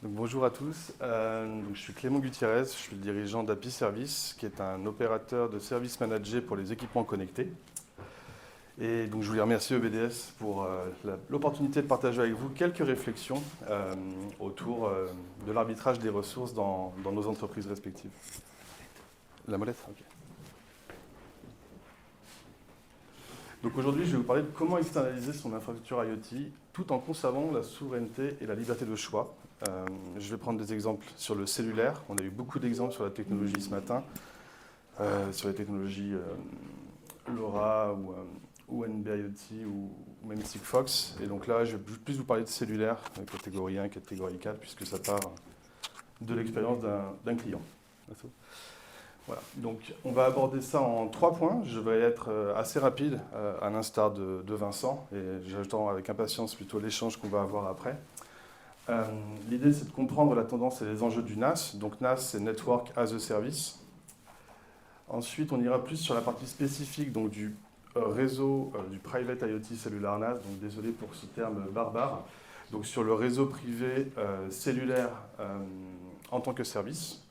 Donc, bonjour à tous, je suis Clément Gutiérrez, je suis le dirigeant d'API Service, qui est un opérateur de service managé pour les équipements connectés. Et donc je voulais remercier EBDS pour l'opportunité de partager avec vous quelques réflexions autour de l'arbitrage des ressources dans nos entreprises respectives. La molette, ok. Donc aujourd'hui, je vais vous parler de comment externaliser son infrastructure IoT tout en conservant la souveraineté et la liberté de choix. Je vais prendre des exemples sur le cellulaire. On a eu beaucoup d'exemples sur la technologie ce matin, sur les technologies LoRa ou NB-IoT ou même Sigfox. Et donc là, je vais plus vous parler de cellulaire, catégorie 1, catégorie 4, puisque ça part de l'expérience d'un client. Voilà. Donc, on va aborder ça en 3 points. Je vais être assez rapide, à l'instar de Vincent, et j'attends avec impatience plutôt l'échange qu'on va avoir après. L'idée, c'est de comprendre la tendance et les enjeux du NAS. Donc, NAS, c'est Network as a Service. Ensuite, on ira plus sur la partie spécifique donc, du réseau du Private IoT Cellular NAS. Donc, désolé pour ce terme barbare. Donc, sur le réseau privé cellulaire en tant que service.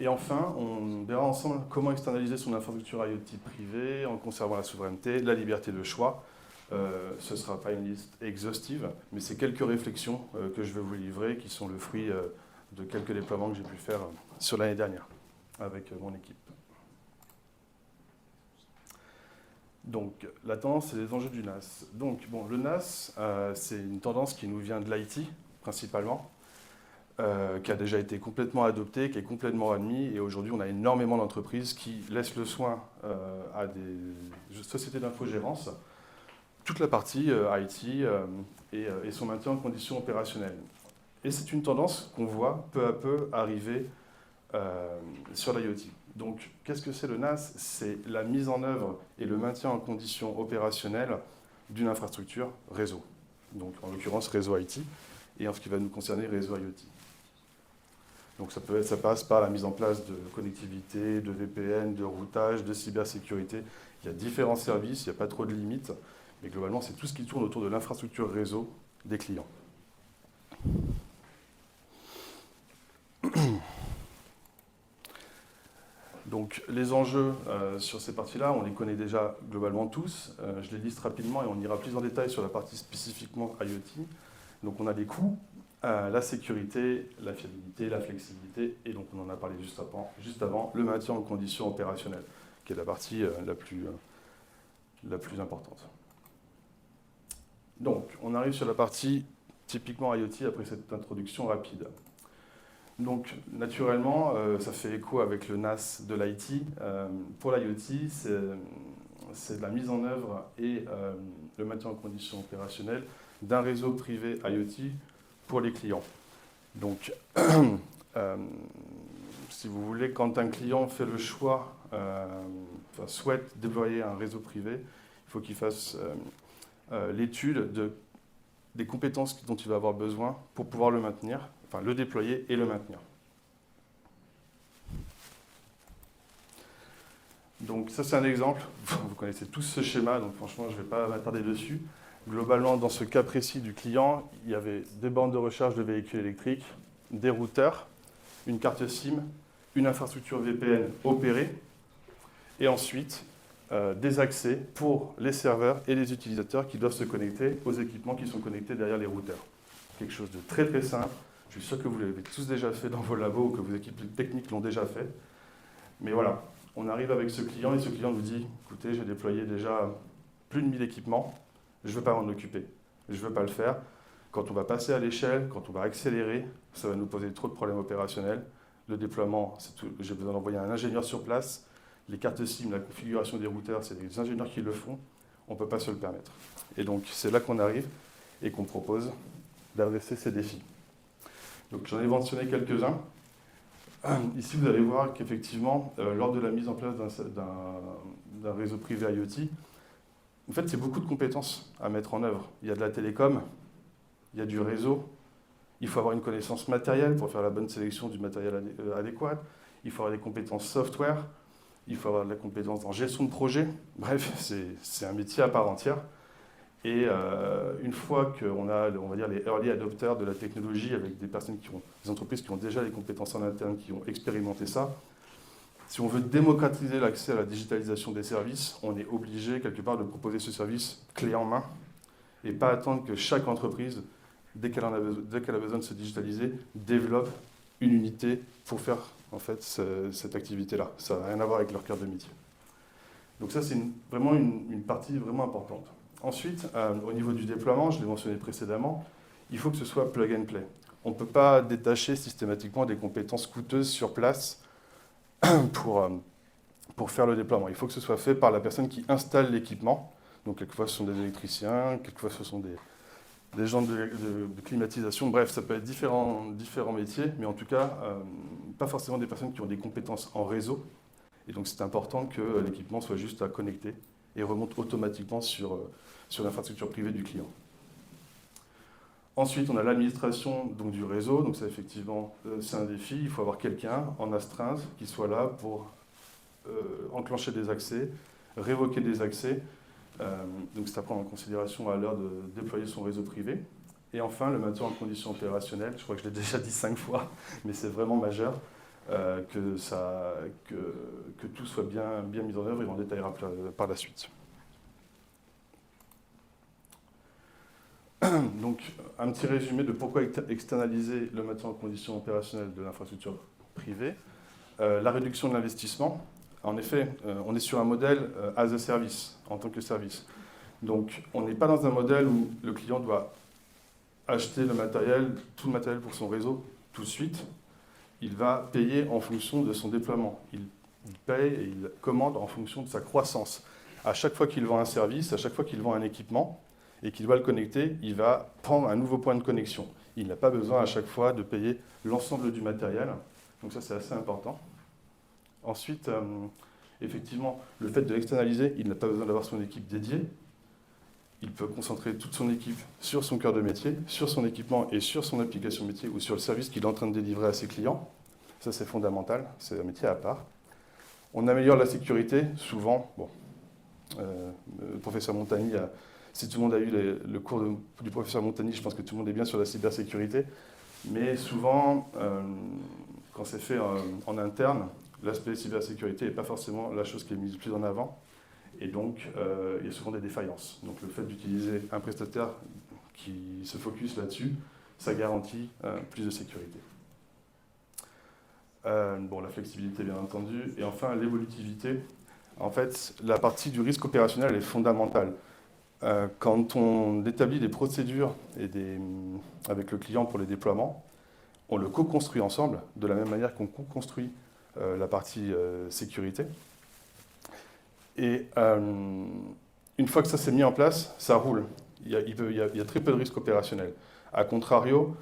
Et enfin, on verra ensemble comment externaliser son infrastructure IoT privée en conservant la souveraineté, la liberté de choix. Ce ne sera pas une liste exhaustive, mais c'est quelques réflexions que je vais vous livrer qui sont le fruit de quelques déploiements que j'ai pu faire sur l'année dernière avec mon équipe. Donc, la tendance et les enjeux du NAS. Donc, bon, le NAS, c'est une tendance qui nous vient de l'IT, principalement. Qui a déjà été complètement adopté, qui est complètement admis. Et aujourd'hui, on a énormément d'entreprises qui laissent le soin à des sociétés d'infogérance, toute la partie IT et son maintien en conditions opérationnelles. Et c'est une tendance qu'on voit peu à peu arriver sur l'IoT. Donc, qu'est-ce que c'est le NAS? C'est la mise en œuvre et le maintien en conditions opérationnelles d'une infrastructure réseau. Donc, en l'occurrence, réseau IT, et en ce qui va nous concerner, réseau IoT. Donc ça passe par la mise en place de connectivité, de VPN, de routage, de cybersécurité. Il y a différents services, il n'y a pas trop de limites, mais globalement, c'est tout ce qui tourne autour de l'infrastructure réseau des clients. Donc les enjeux sur ces parties-là, on les connaît déjà globalement tous. Je les liste rapidement et on ira plus en détail sur la partie spécifiquement IoT. Donc on a les coûts, la sécurité, la fiabilité, la flexibilité, et donc on en a parlé juste avant, le maintien en conditions opérationnelles, qui est la partie la plus importante. Donc, on arrive sur la partie typiquement IoT après cette introduction rapide. Donc, naturellement, ça fait écho avec le NAS de l'IT. Pour l'IoT, c'est la mise en œuvre et le maintien en conditions opérationnelles d'un réseau privé IoT pour les clients. Donc, si vous voulez, quand un client fait le choix, souhaite déployer un réseau privé, il faut qu'il fasse l'étude des compétences dont il va avoir besoin pour pouvoir le maintenir, enfin le déployer et le maintenir. Donc ça c'est un exemple, vous connaissez tous ce schéma, donc franchement je ne vais pas m'attarder dessus. Globalement, dans ce cas précis du client, il y avait des bornes de recharge de véhicules électriques, des routeurs, une carte SIM, une infrastructure VPN opérée, et ensuite des accès pour les serveurs et les utilisateurs qui doivent se connecter aux équipements qui sont connectés derrière les routeurs. Quelque chose de très très simple. Je suis sûr que vous l'avez tous déjà fait dans vos labos ou que vos équipes techniques l'ont déjà fait. Mais voilà, on arrive avec ce client et ce client nous dit « Écoutez, j'ai déployé déjà plus de 1000 équipements. Je ne veux pas m'en occuper, je ne veux pas le faire. Quand on va passer à l'échelle, quand on va accélérer, ça va nous poser trop de problèmes opérationnels. Le déploiement, j'ai besoin d'envoyer un ingénieur sur place. Les cartes SIM, la configuration des routeurs, c'est des ingénieurs qui le font. On ne peut pas se le permettre. Et donc, c'est là qu'on arrive et qu'on propose d'adresser ces défis. Donc, j'en ai mentionné quelques-uns. Ici, vous allez voir qu'effectivement, lors de la mise en place d'un réseau privé IoT, en fait, c'est beaucoup de compétences à mettre en œuvre. Il y a de la télécom, il y a du réseau, il faut avoir une connaissance matérielle pour faire la bonne sélection du matériel adéquat, il faut avoir des compétences software, il faut avoir de la compétence en gestion de projet. Bref, c'est un métier à part entière. Et une fois qu'on a, on va dire, les early adopters de la technologie, avec des personnes des entreprises qui ont déjà les compétences en interne, qui ont expérimenté ça, si on veut démocratiser l'accès à la digitalisation des services, on est obligé quelque part de proposer ce service clé en main et pas attendre que chaque entreprise, dès qu'elle a besoin de se digitaliser, développe une unité pour faire en fait cette activité-là. Ça n'a rien à voir avec leur cœur de métier. Donc ça, c'est vraiment une partie vraiment importante. Ensuite, au niveau du déploiement, je l'ai mentionné précédemment, il faut que ce soit plug and play. On ne peut pas détacher systématiquement des compétences coûteuses sur place pour faire le déploiement. Il faut que ce soit fait par la personne qui installe l'équipement. Donc quelquefois ce sont des électriciens, quelquefois ce sont des gens de climatisation. Bref, ça peut être différents métiers, mais en tout cas, pas forcément des personnes qui ont des compétences en réseau. Et donc c'est important que l'équipement soit juste à connecter et remonte automatiquement sur l'infrastructure privée du client. Ensuite, on a l'administration du réseau. Donc ça, effectivement, c'est un défi. Il faut avoir quelqu'un en astreinte qui soit là pour enclencher des accès, révoquer des accès. Donc c'est à prendre en considération à l'heure de déployer son réseau privé. Et enfin, le maintien en conditions opérationnelles. Je crois que je l'ai déjà dit 5 fois, mais c'est vraiment majeur que tout soit bien mis en œuvre et on détaillera par la suite. Donc, un petit résumé de pourquoi externaliser le maintien en conditions opérationnelles de l'infrastructure privée. La réduction de l'investissement. En effet, on est sur un modèle as a service, en tant que service. Donc, on n'est pas dans un modèle où le client doit acheter tout le matériel pour son réseau tout de suite. Il va payer en fonction de son déploiement. Il paye et il commande en fonction de sa croissance. À chaque fois qu'il vend un service, à chaque fois qu'il vend un équipement, et qu'il doit le connecter, il va prendre un nouveau point de connexion. Il n'a pas besoin à chaque fois de payer l'ensemble du matériel. Donc ça, c'est assez important. Ensuite, effectivement, le fait de l'externaliser, il n'a pas besoin d'avoir son équipe dédiée. Il peut concentrer toute son équipe sur son cœur de métier, sur son équipement et sur son application métier ou sur le service qu'il est en train de délivrer à ses clients. Ça, c'est fondamental. C'est un métier à part. On améliore la sécurité, souvent. Bon, le professeur Montagny si tout le monde a eu le cours du professeur Montagny, je pense que tout le monde est bien sur la cybersécurité. Mais souvent, quand c'est fait en interne, l'aspect cybersécurité n'est pas forcément la chose qui est mise plus en avant. Et donc, il y a souvent des défaillances. Donc, le fait d'utiliser un prestataire qui se focus là-dessus, ça garantit plus de sécurité. La flexibilité, bien entendu. Et enfin, l'évolutivité. En fait, la partie du risque opérationnel est fondamentale. Quand on établit des procédures avec le client pour les déploiements, on le co-construit ensemble, de la même manière qu'on co-construit la partie sécurité. Et une fois que ça s'est mis en place, ça roule. Il y a très peu de risques opérationnels. A contrario,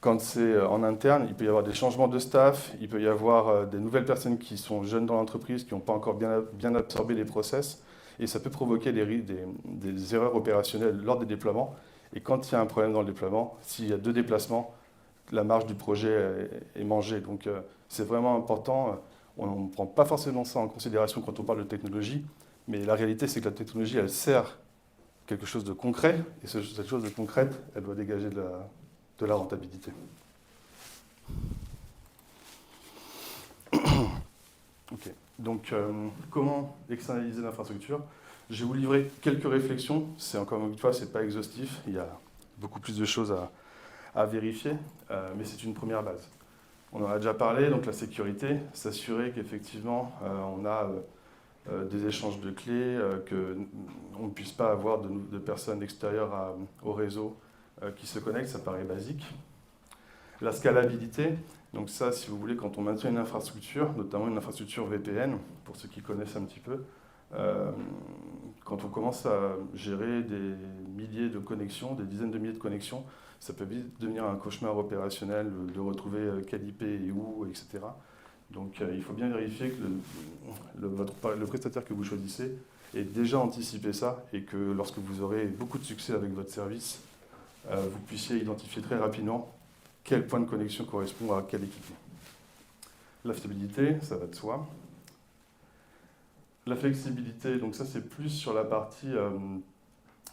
quand c'est en interne, il peut y avoir des changements de staff, il peut y avoir des nouvelles personnes qui sont jeunes dans l'entreprise, qui n'ont pas encore bien absorbé les process. Et ça peut provoquer des erreurs opérationnelles lors des déploiements. Et quand il y a un problème dans le déploiement, s'il y a 2 déplacements, la marge du projet est mangée. Donc c'est vraiment important. On ne prend pas forcément ça en considération quand on parle de technologie, mais la réalité, c'est que la technologie, elle sert quelque chose de concret, et cette chose de concrète, elle doit dégager de la rentabilité. Ok. Donc, comment externaliser l'infrastructure? Je vais vous livrer quelques réflexions. C'est encore une fois, c'est pas exhaustif. Il y a beaucoup plus de choses à vérifier, mais c'est une première base. On en a déjà parlé, donc la sécurité, s'assurer qu'effectivement, on a des échanges de clés, qu'on ne puisse pas avoir de personnes extérieures au réseau qui se connectent, ça paraît basique. La scalabilité. Donc ça, si vous voulez, quand on maintient une infrastructure, notamment une infrastructure VPN, pour ceux qui connaissent un petit peu, quand on commence à gérer des milliers de connexions, des dizaines de milliers de connexions, ça peut vite devenir un cauchemar opérationnel de retrouver quel IP et où, etc. Donc il faut bien vérifier que le prestataire que vous choisissez ait déjà anticipé ça et que lorsque vous aurez beaucoup de succès avec votre service, vous puissiez identifier très rapidement quel point de connexion correspond à quel équipement. La fiabilité, ça va de soi. La flexibilité, donc ça c'est plus sur la partie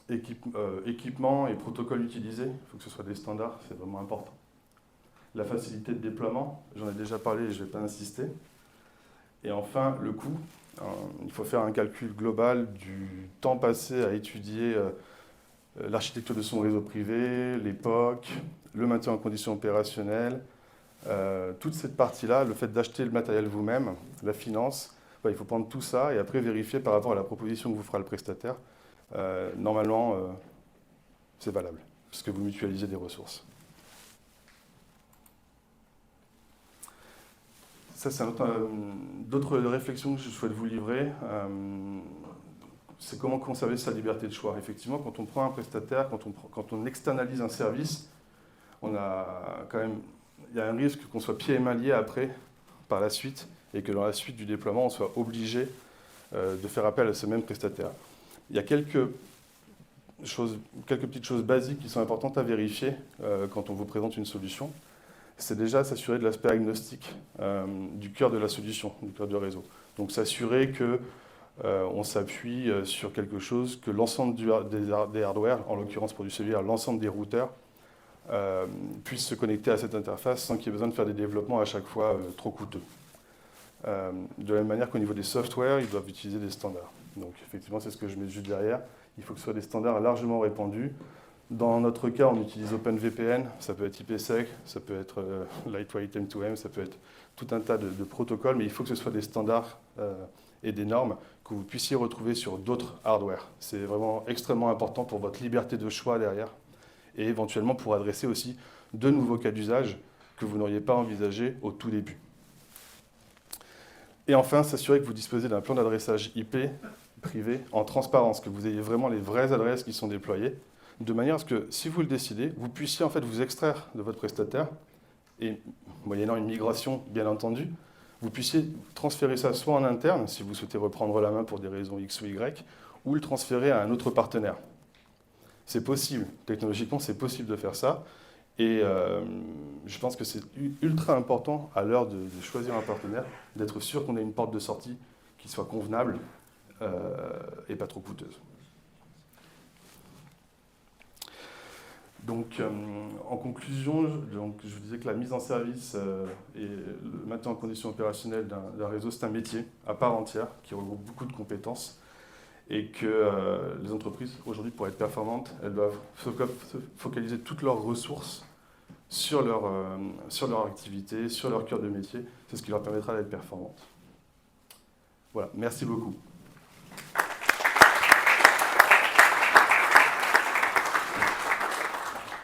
Équipement et protocole utilisé, il faut que ce soit des standards, c'est vraiment important. La facilité de déploiement, j'en ai déjà parlé et je ne vais pas insister. Et enfin, le coût. Il faut faire un calcul global du temps passé à étudier l'architecture de son réseau privé, l'époque, le maintien en condition opérationnelle, toute cette partie-là, le fait d'acheter le matériel vous-même, la finance, il faut prendre tout ça et après vérifier par rapport à la proposition que vous fera le prestataire. Normalement, c'est valable, puisque vous mutualisez des ressources. Ça, c'est d'autres réflexions que je souhaite vous livrer. C'est comment conserver sa liberté de choix. Effectivement, quand on prend un prestataire, quand on externalise un service, il y a un risque qu'on soit pieds et mains liés après, par la suite, et que dans la suite du déploiement, on soit obligé de faire appel à ce même prestataire. Il y a quelques petites choses basiques qui sont importantes à vérifier quand on vous présente une solution. C'est déjà s'assurer de l'aspect agnostique du cœur de la solution, du cœur du réseau. Donc s'assurer qu'on s'appuie sur quelque chose, que l'ensemble des hardware, en l'occurrence pour du cellulaire, l'ensemble des routeurs, puissent se connecter à cette interface sans qu'il y ait besoin de faire des développements à chaque fois trop coûteux. De la même manière qu'au niveau des softwares, ils doivent utiliser des standards. Donc effectivement, c'est ce que je mets juste derrière. Il faut que ce soit des standards largement répandus. Dans notre cas, on utilise OpenVPN, ça peut être IPsec, ça peut être Lightweight M2M, ça peut être tout un tas de protocoles, mais il faut que ce soit des standards et des normes que vous puissiez retrouver sur d'autres hardware. C'est vraiment extrêmement important pour votre liberté de choix derrière et éventuellement pour adresser aussi de nouveaux cas d'usage que vous n'auriez pas envisagé au tout début. Et enfin, s'assurer que vous disposez d'un plan d'adressage IP privé en transparence, que vous ayez vraiment les vraies adresses qui sont déployées, de manière à ce que, si vous le décidez, vous puissiez en fait vous extraire de votre prestataire et, moyennant une migration, bien entendu, vous puissiez transférer ça soit en interne, si vous souhaitez reprendre la main pour des raisons X ou Y, ou le transférer à un autre partenaire. C'est possible, technologiquement, c'est possible de faire ça. Et je pense que c'est ultra important, à l'heure de choisir un partenaire, d'être sûr qu'on ait une porte de sortie qui soit convenable et pas trop coûteuse. Donc, en conclusion, je vous disais que la mise en service et le maintien en condition opérationnelle d'un réseau, c'est un métier à part entière qui regroupe beaucoup de compétences et que les entreprises, aujourd'hui, pour être performantes, elles doivent focaliser toutes leurs ressources sur leur activité, sur leur cœur de métier. C'est ce qui leur permettra d'être performantes. Voilà, merci beaucoup.